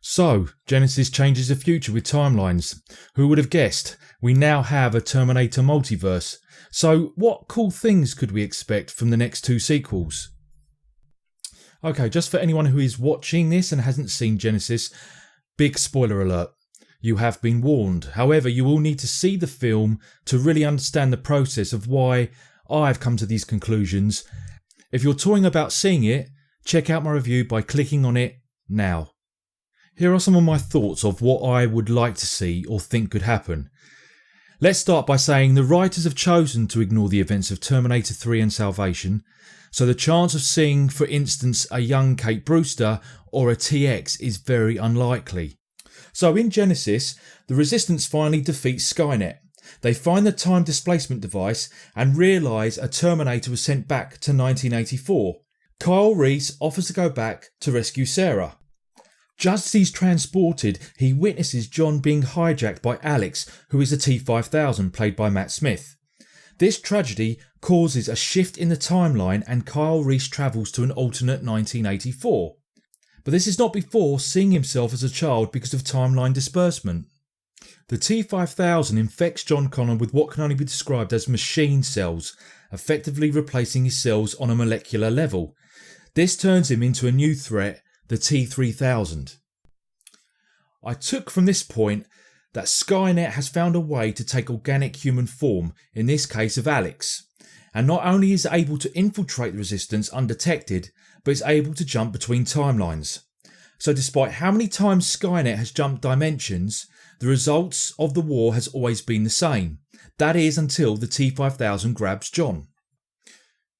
So, Genisys changes the future with timelines. Who would have guessed? We now have a Terminator multiverse. So, what cool things could we expect from the next two sequels? Okay, just for anyone who is watching this and hasn't seen Genisys, big spoiler alert. You have been warned. However, you will need to see the film to really understand the process of why I've come to these conclusions. If you're toying about seeing it, check out my review by clicking on it now. Here are some of my thoughts of what I would like to see or think could happen. Let's start by saying the writers have chosen to ignore the events of Terminator 3 and Salvation, so the chance of seeing, for instance, a young Kate Brewster or a TX is very unlikely. So in Genisys, the Resistance finally defeats Skynet. They find the time displacement device and realise a Terminator was sent back to 1984. Kyle Reese offers to go back to rescue Sarah. Just as he's transported, he witnesses John being hijacked by Alex, who is a T-5000 played by Matt Smith. This tragedy causes a shift in the timeline and Kyle Reese travels to an alternate 1984. But this is not before seeing himself as a child because of timeline disbursement. The T-5000 infects John Connor with what can only be described as machine cells, effectively replacing his cells on a molecular level. This turns him into a new threat, the T-3000. I took from this point that Skynet has found a way to take organic human form, in this case of Alex, and not only is able to infiltrate the Resistance undetected, but is able to jump between timelines. So despite how many times Skynet has jumped dimensions, the results of the war has always been the same. That is until the T-5000 grabs John.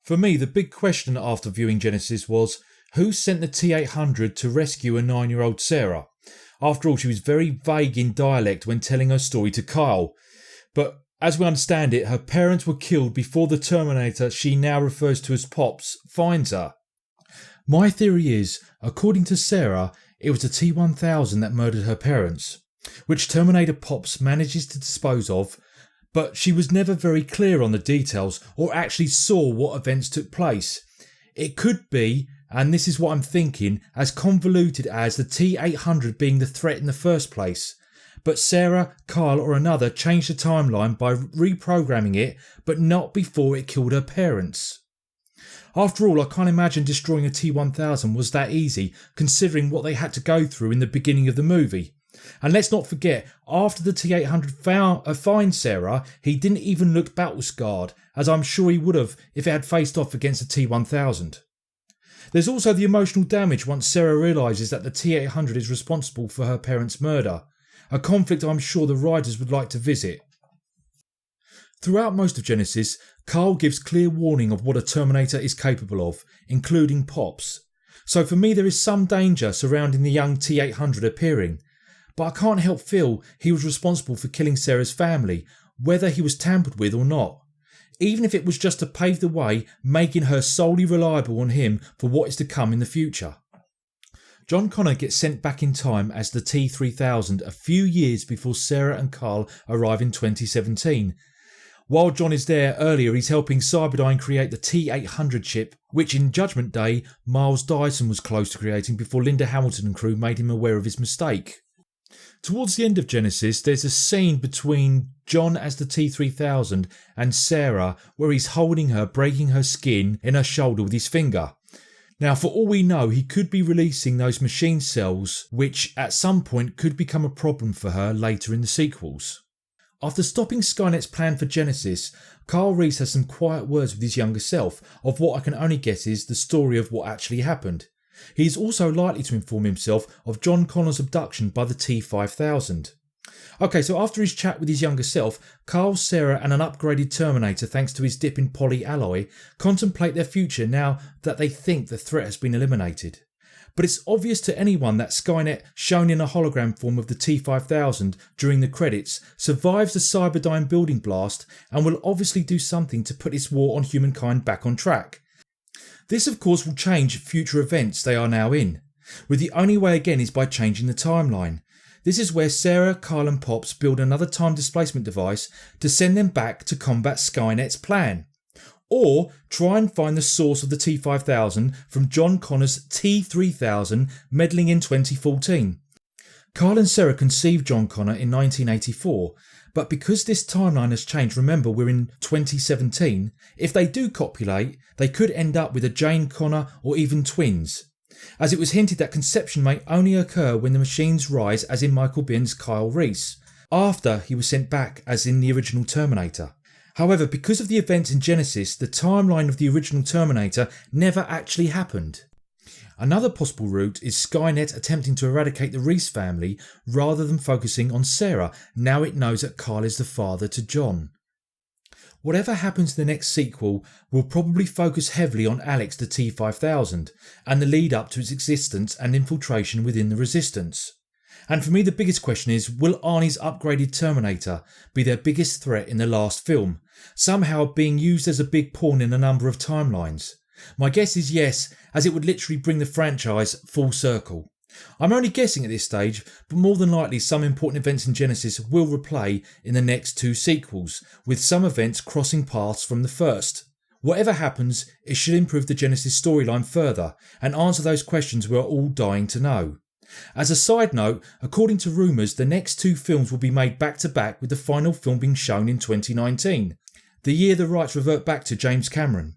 For me, the big question after viewing Genisys was, who sent the T-800 to rescue a 9-year-old Sarah? After all, she was very vague in dialect when telling her story to Kyle. But as we understand it, her parents were killed before the Terminator she now refers to as Pops finds her. My theory is, according to Sarah, it was the T-1000 that murdered her parents, which Terminator Pops manages to dispose of, but she was never very clear on the details or actually saw what events took place. It could be, and this is what I'm thinking, as convoluted as the T-800 being the threat in the first place. But Sarah, Kyle or another changed the timeline by reprogramming it, but not before it killed her parents. After all, I can't imagine destroying a T-1000 was that easy, considering what they had to go through in the beginning of the movie. And let's not forget, after the T-800 finds Sarah, he didn't even look battle scarred, as I'm sure he would have if it had faced off against the T-1000. There's also the emotional damage once Sarah realises that the T-800 is responsible for her parents' murder, a conflict I'm sure the writers would like to visit. Throughout most of Genisys, Carl gives clear warning of what a Terminator is capable of, including Pops. So for me there is some danger surrounding the young T-800 appearing, but I can't help feel he was responsible for killing Sarah's family, whether he was tampered with or not. Even if it was just to pave the way, making her solely reliable on him for what is to come in the future. John Connor gets sent back in time as the T-3000 a few years before Sarah and Carl arrive in 2017. While John is there earlier, he's helping Cyberdyne create the T-800 chip, which in Judgment Day, Miles Dyson was close to creating before Linda Hamilton and crew made him aware of his mistake. Towards the end of Genisys, there's a scene between John as the T-3000 and Sarah where he's holding her, breaking her skin in her shoulder with his finger. Now, for all we know, he could be releasing those machine cells, which at some point could become a problem for her later in the sequels. After stopping Skynet's plan for Genisys, Kyle Reese has some quiet words with his younger self of what I can only guess is the story of what actually happened. He is also likely to inform himself of John Connor's abduction by the T-5000. Okay, so after his chat with his younger self, Carl, Sarah and an upgraded Terminator, thanks to his dip in polyalloy, contemplate their future now that they think the threat has been eliminated. But it's obvious to anyone that Skynet, shown in a hologram form of the T-5000 during the credits, survives the Cyberdyne building blast and will obviously do something to put its war on humankind back on track. This of course will change future events they are now in, with the only way again is by changing the timeline. This is where Sarah, Kyle and Pops build another time displacement device to send them back to combat Skynet's plan. Or try and find the source of the T-5000 from John Connor's T-3000 meddling in 2014. Carl and Sarah conceived John Connor in 1984, but because this timeline has changed, remember we're in 2017, if they do copulate, they could end up with a Jane Connor or even twins, as it was hinted that conception may only occur when the machines rise, as in Michael Biehn's Kyle Reese, after he was sent back as in the original Terminator. However, because of the events in Genisys, the timeline of the original Terminator never actually happened. Another possible route is Skynet attempting to eradicate the Reese family rather than focusing on Sarah, now it knows that Carl is the father to John. Whatever happens in the next sequel will probably focus heavily on Alex the T-5000 and the lead up to its existence and infiltration within the Resistance. And for me the biggest question is, will Arnie's upgraded Terminator be their biggest threat in the last film, somehow being used as a big pawn in a number of timelines? My guess is yes, as it would literally bring the franchise full circle. I'm only guessing at this stage, but more than likely some important events in Genisys will replay in the next two sequels, with some events crossing paths from the first. Whatever happens, it should improve the Genisys storyline further and answer those questions we are all dying to know. As a side note, according to rumours, the next two films will be made back to back, with the final film being shown in 2019, the year the rights revert back to James Cameron.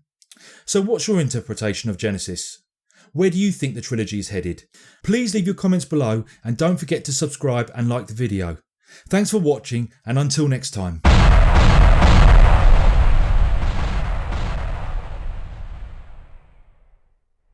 So what's your interpretation of Genisys? Where do you think the trilogy is headed? Please leave your comments below and don't forget to subscribe and like the video. Thanks for watching, and until next time.